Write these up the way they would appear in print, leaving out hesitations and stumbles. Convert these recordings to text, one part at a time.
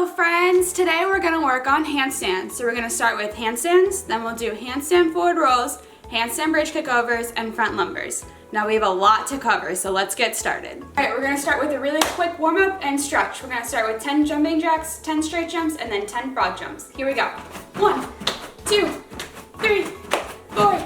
Hello friends, today we're going to work on handstands. So we're going to start with handstands, then we'll do handstand forward rolls, handstand bridge kickovers, and front lumbers. Now we have a lot to cover, so let's get started. Alright, we're going to start with a really quick warm up and stretch. We're going to start with 10 jumping jacks, 10 straight jumps, and then 10 frog jumps. Here we go. 1, 2, 3, 4,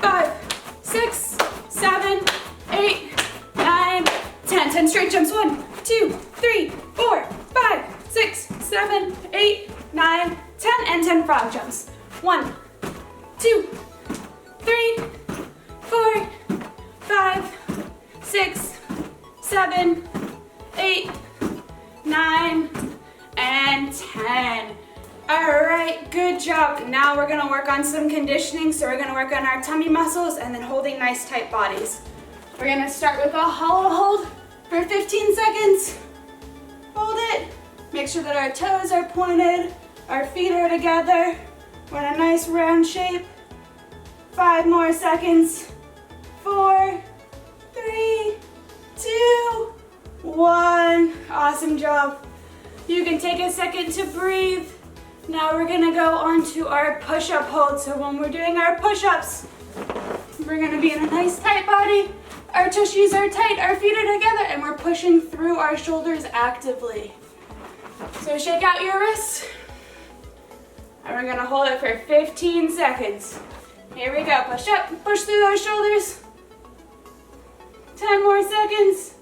5, 6, 7, 8, 9, 10. 10 straight jumps. 1, 2, 3, 4, 5, 6, 7, 8, 9, 10, and 10 frog jumps. 1, 2, 3, 4, 5, 6, 7, 8, 9, and 10. All right, good job. Now we're gonna work on some conditioning. So we're gonna work on our tummy muscles and then holding nice tight bodies. We're gonna start with a hollow hold for 15 seconds. Hold it. Make sure that our toes are pointed, our feet are together. We're in a nice round shape. 5 more seconds. 4, 3, 2, 1. Awesome job. You can take a second to breathe. Now we're gonna go on to our push-up hold. So when we're doing our push-ups, we're gonna be in a nice tight body. Our tushies are tight, our feet are together, and we're pushing through our shoulders actively. So shake out your wrists, and we're gonna hold it for 15 seconds. Here we go, push up, push through those shoulders. 10 more seconds.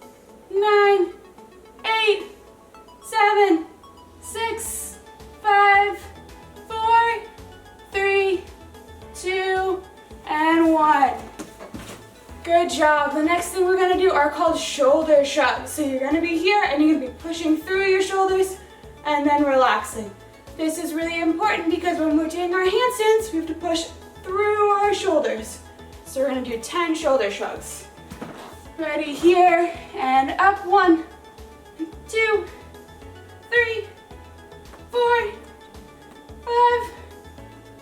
9, 8, 7, 6, 5, 4, 3, 2, and 1. Good job. The next thing we're gonna do are called shoulder shrugs. So you're gonna be here and you're gonna be pushing through your shoulders and then relaxing. This is really important because when we're doing our handstands, we have to push through our shoulders. So we're gonna do 10 shoulder shrugs. Ready, here and up. 1, 2, 3, 4, 5,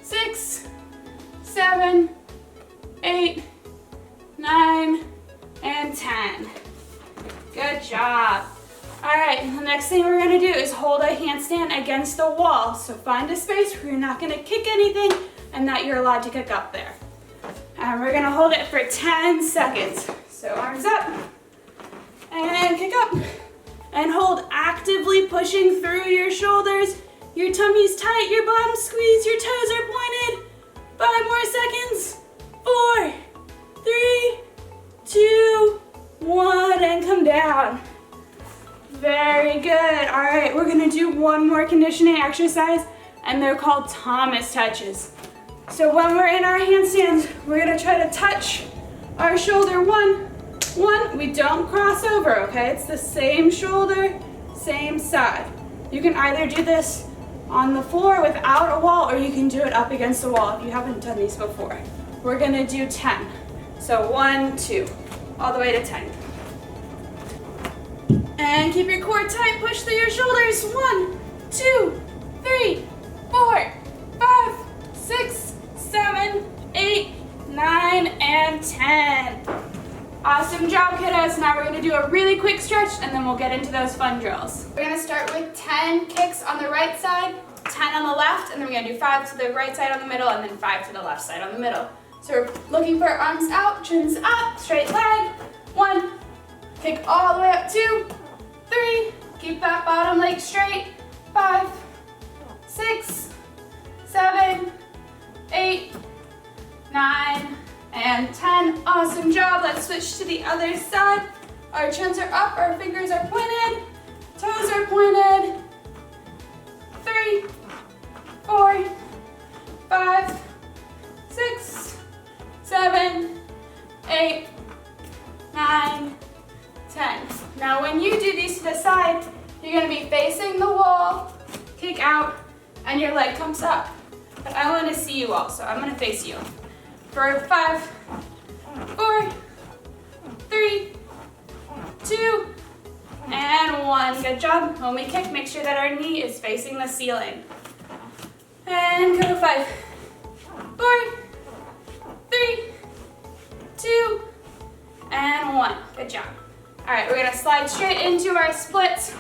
6, 7, 8, 9, and 10. Good job. All right, the next thing we're gonna do is hold a handstand against the wall. So find a space where you're not gonna kick anything and that you're allowed to kick up there. And we're gonna hold it for 10 seconds. So arms up and kick up and hold, actively pushing through your shoulders. Your tummy's tight, your bottom squeezed, your toes are pointed. 5 more seconds. 4, 3, 2, 1, and come down. Very good. All right, we're gonna do one more conditioning exercise, and they're called Thomas touches. So when we're in our handstands, we're gonna try to touch our shoulder. One. We don't cross over, okay? It's the same shoulder, same side. You can either do this on the floor without a wall, or you can do it up against the wall if you haven't done these before. We're gonna do 10. So 1, 2, all the way to 10. And keep your core tight, push through your shoulders. 1, 2, 3, 4, 5, 6, 7, 8, 9, and 10. Awesome job, kiddos. Now we're gonna do a really quick stretch and then we'll get into those fun drills. We're gonna start with 10 kicks on the right side, 10 on the left, and then we're gonna do 5 to the right side on the middle, and then 5 to the left side on the middle. So we're looking for arms out, chins up, straight leg. 1, kick all the way up. 2, 3, keep that bottom leg straight. 5, 6, 7, 8, 9, and 10. Awesome job. Let's switch to the other side. Our chins are up, our fingers are pointed, toes are pointed. 3, 4, 5, 6, 7, 8, 9, 10. Now when you do these to the side, you're gonna be facing the wall, kick out, and your leg comes up. But I wanna see you all, so I'm gonna face you. For 5, 4, 3, 2, and 1. Good job. When we kick, make sure that our knee is facing the ceiling. And go to 5, 4, 3, 2, and 1. Good job. All right, we're gonna slide straight into our splits.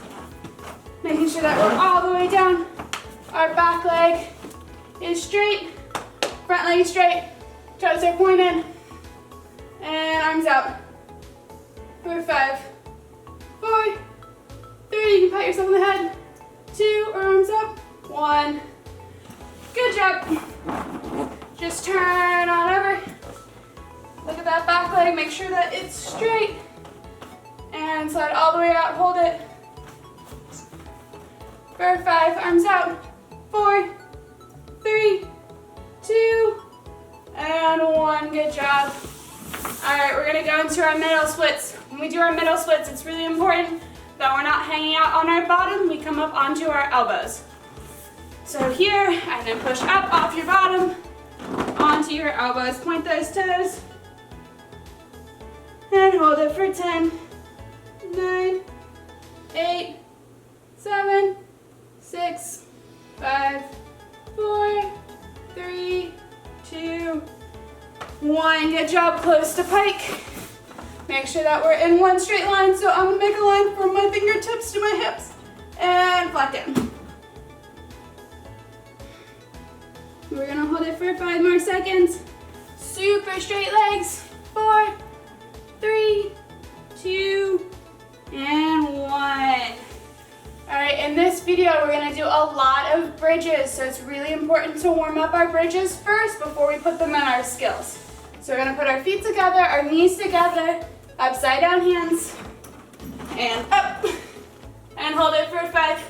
Making sure that we're all the way down. Our back leg is straight, front leg is straight, toes are pointed, and arms out. For 5, 4, 3, you can pat yourself on the head, 2, arms up, 1. Good job. Just turn on over. Look at that back leg, make sure that it's straight. And slide all the way out, hold it. For 5, arms out, 4, 3, 2, and 1. Good job. All right, we're gonna go into our middle splits. When we do our middle splits, it's really important that we're not hanging out on our bottom. We come up onto our elbows. So here, and then push up off your bottom, onto your elbows. Point those toes, and hold it for 10, 9, 8, 7, 6, 5, 4, 3, 2, 1. Good job, close to pike. Make sure that we're in one straight line. So I'm gonna make a line from my fingertips to my hips and flat down. We're gonna hold it for 5 more seconds. Super straight legs. 4, 3, 2, and 1. All right, in this video, we're gonna do a lot of bridges, so it's really important to warm up our bridges first before we put them in our skills. So we're gonna put our feet together, our knees together, upside down hands, and up, and hold it for 5,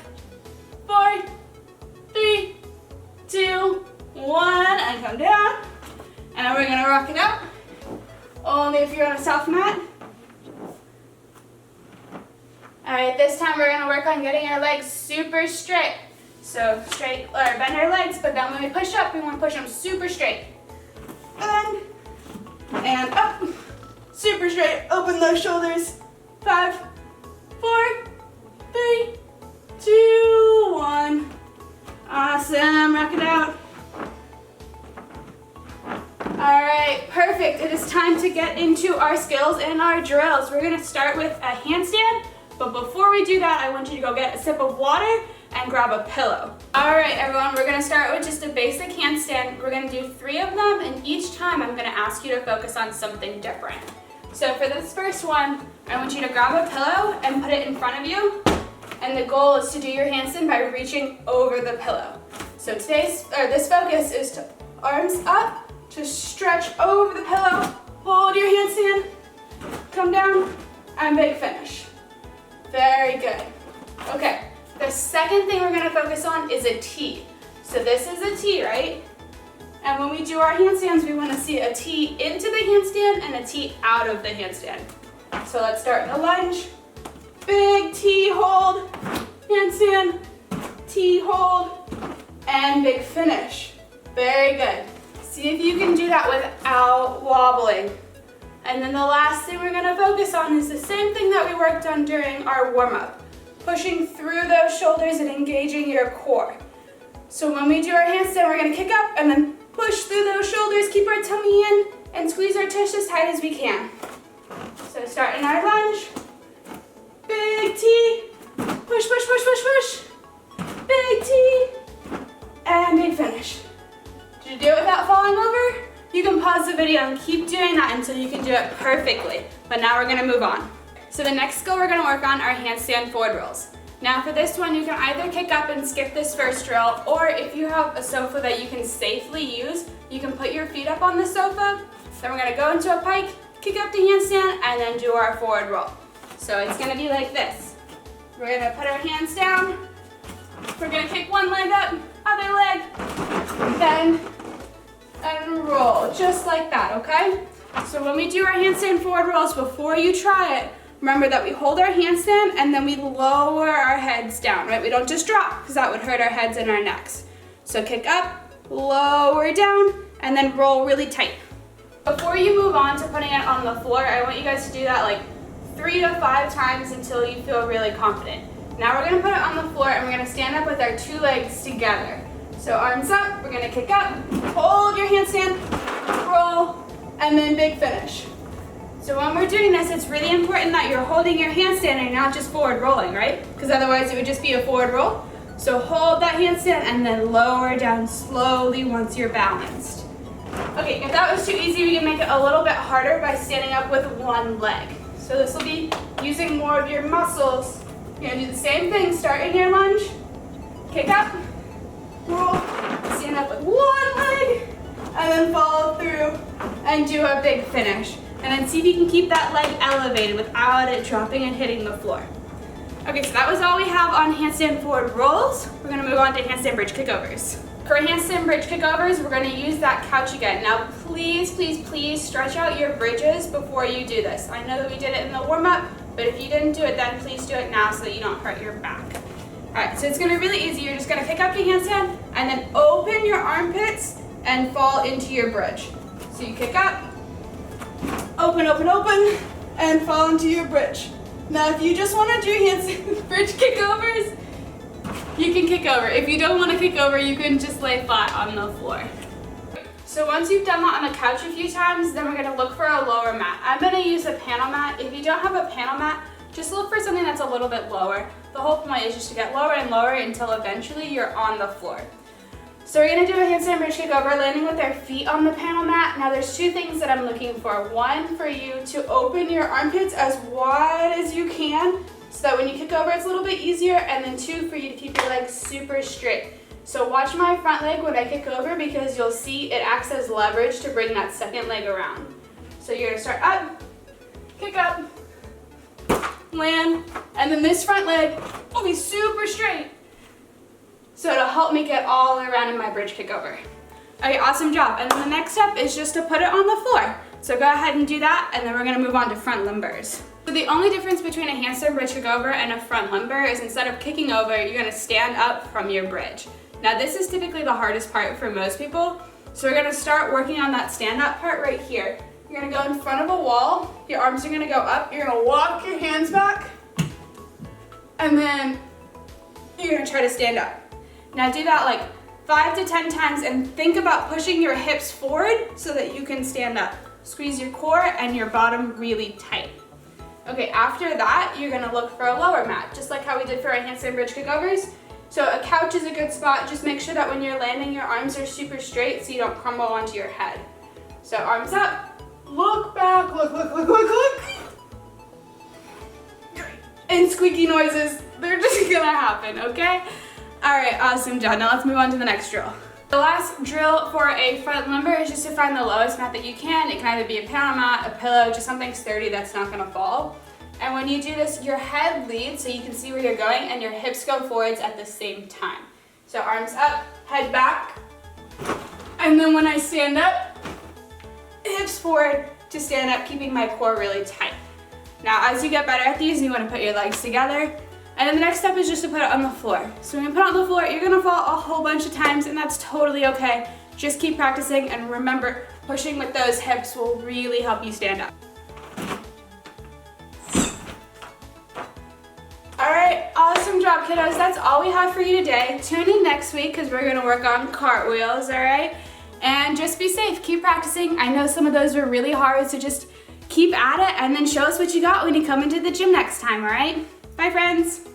4, 3, 2, 1, and come down. And we're gonna rock it out, only if you're on a soft mat. All right, this time we're gonna work on getting our legs super straight. So straight, or bend our legs, but then when we push up, we wanna push them super straight. Bend, and up, super straight, open those shoulders. 5, 4, 3, 2, 1. Awesome, rock it out. All right, perfect. It is time to get into our skills and our drills. We're gonna start with a handstand. But before we do that, I want you to go get a sip of water and grab a pillow. All right, everyone, we're gonna start with just a basic handstand. We're gonna do 3 of them, and each time I'm gonna ask you to focus on something different. So for this first one, I want you to grab a pillow and put it in front of you. And the goal is to do your handstand by reaching over the pillow. So this focus is to arms up, to stretch over the pillow, hold your handstand, come down, and big finish. Very good. Okay, the second thing we're gonna focus on is a T. So this is a T, right? And when we do our handstands, we wanna see a T into the handstand and a T out of the handstand. So let's start in a lunge. Big T hold, handstand, T hold, and big finish. Very good. See if you can do that without wobbling. And then the last thing we're gonna focus on is the same thing that we worked on during our warm-up. Pushing through those shoulders and engaging your core. So when we do our handstand, we're gonna kick up and then push through those shoulders, keep our tummy in, and squeeze our tush as tight as we can. So start in our lunge. Big T, push, push, push, push, push. Big T, and big finish. Did you do it without falling over? You can pause the video and keep doing that until you can do it perfectly. But now we're gonna move on. So the next skill we're gonna work on are handstand forward rolls. Now for this one, you can either kick up and skip this first drill, or if you have a sofa that you can safely use, you can put your feet up on the sofa. Then we're gonna go into a pike, kick up to handstand, and then do our forward roll. So it's gonna be like this. We're gonna put our hands down. We're gonna kick one leg up, other leg, bend, and roll, just like that, okay? So when we do our handstand forward rolls, before you try it, remember that we hold our handstand and then we lower our heads down, right? We don't just drop, because that would hurt our heads and our necks. So kick up, lower down, and then roll really tight. Before you move on to putting it on the floor, I want you guys to do that like 3 to 5 times until you feel really confident. Now we're gonna put it on the floor and we're gonna stand up with our 2 legs together. So arms up, we're gonna kick up, hold your handstand, roll, and then big finish. So when we're doing this, it's really important that you're holding your handstand and not just forward rolling, right? Because otherwise it would just be a forward roll. So hold that handstand and then lower down slowly once you're balanced. Okay, if that was too easy, we can make it a little bit harder by standing up with one leg. So this will be using more of your muscles. You're gonna do the same thing, start in your lunge, kick up, roll, stand up with one leg, and then follow through and do a big finish. And then see if you can keep that leg elevated without it dropping and hitting the floor. Okay, so that was all we have on handstand forward rolls. We're gonna move on to handstand bridge kickovers. For handstand bridge kickovers, we're gonna use that couch again. Now, please, please, please stretch out your bridges before you do this. I know that we did it in the warm-up, but if you didn't do it then, please do it now so that you don't hurt your back. All right, so it's gonna be really easy. You're just gonna pick up your handstand and then open your armpits and fall into your bridge. So you kick up, open, open, open, and fall into your bridge. Now, if you just wanna do handstand bridge kickovers, you can kick over. If you don't want to kick over, you can just lay flat on the floor. So once you've done that on the couch a few times, then we're going to look for a lower mat. I'm going to use a panel mat. If you don't have a panel mat, just look for something that's a little bit lower. The whole point is just to get lower and lower until eventually you're on the floor. So we're going to do a handstand bridge kickover, landing with our feet on the panel mat. Now there's two things that I'm looking for. One, for you to open your armpits as wide as you can, so that when you kick over, it's a little bit easier, and then two, for you to keep your legs super straight. So watch my front leg when I kick over because you'll see it acts as leverage to bring that second leg around. So you're gonna start up, kick up, land, and then this front leg will be super straight. So it'll help me get all the way around in my bridge kickover. Okay, awesome job. And then the next step is just to put it on the floor. So go ahead and do that, and then we're gonna move on to front lumbers. So the only difference between a handstand bridge kickover and a front lumbar is instead of kicking over, you're gonna stand up from your bridge. Now this is typically the hardest part for most people. So we're gonna start working on that stand up part right here. You're gonna go in front of a wall, your arms are gonna go up, you're gonna walk your hands back, and then you're gonna try to stand up. Now do that like 5 to 10 times and think about pushing your hips forward so that you can stand up. Squeeze your core and your bottom really tight. Okay, after that, you're gonna look for a lower mat, just like how we did for our handstand bridge kickovers. So a couch is a good spot. Just make sure that when you're landing, your arms are super straight so you don't crumble onto your head. So arms up, look back, look, look, look, look, look. And squeaky noises, they're just gonna happen, okay? All right, awesome job. Now let's move on to the next drill. The last drill for a front lumbar is just to find the lowest mat that you can. It can either be a panel mat, a pillow, just something sturdy that's not gonna fall. And when you do this, your head leads so you can see where you're going and your hips go forwards at the same time. So arms up, head back. And then when I stand up, hips forward to stand up, keeping my core really tight. Now, as you get better at these, you wanna put your legs together. And then the next step is just to put it on the floor. So when you put it on the floor, you're gonna fall a whole bunch of times, and that's totally okay. Just keep practicing, and remember, pushing with those hips will really help you stand up. All right, awesome job, kiddos. That's all we have for you today. Tune in next week because we're gonna work on cartwheels, all right? And just be safe, keep practicing. I know some of those were really hard, so just keep at it and then show us what you got when you come into the gym next time, all right? Bye, friends.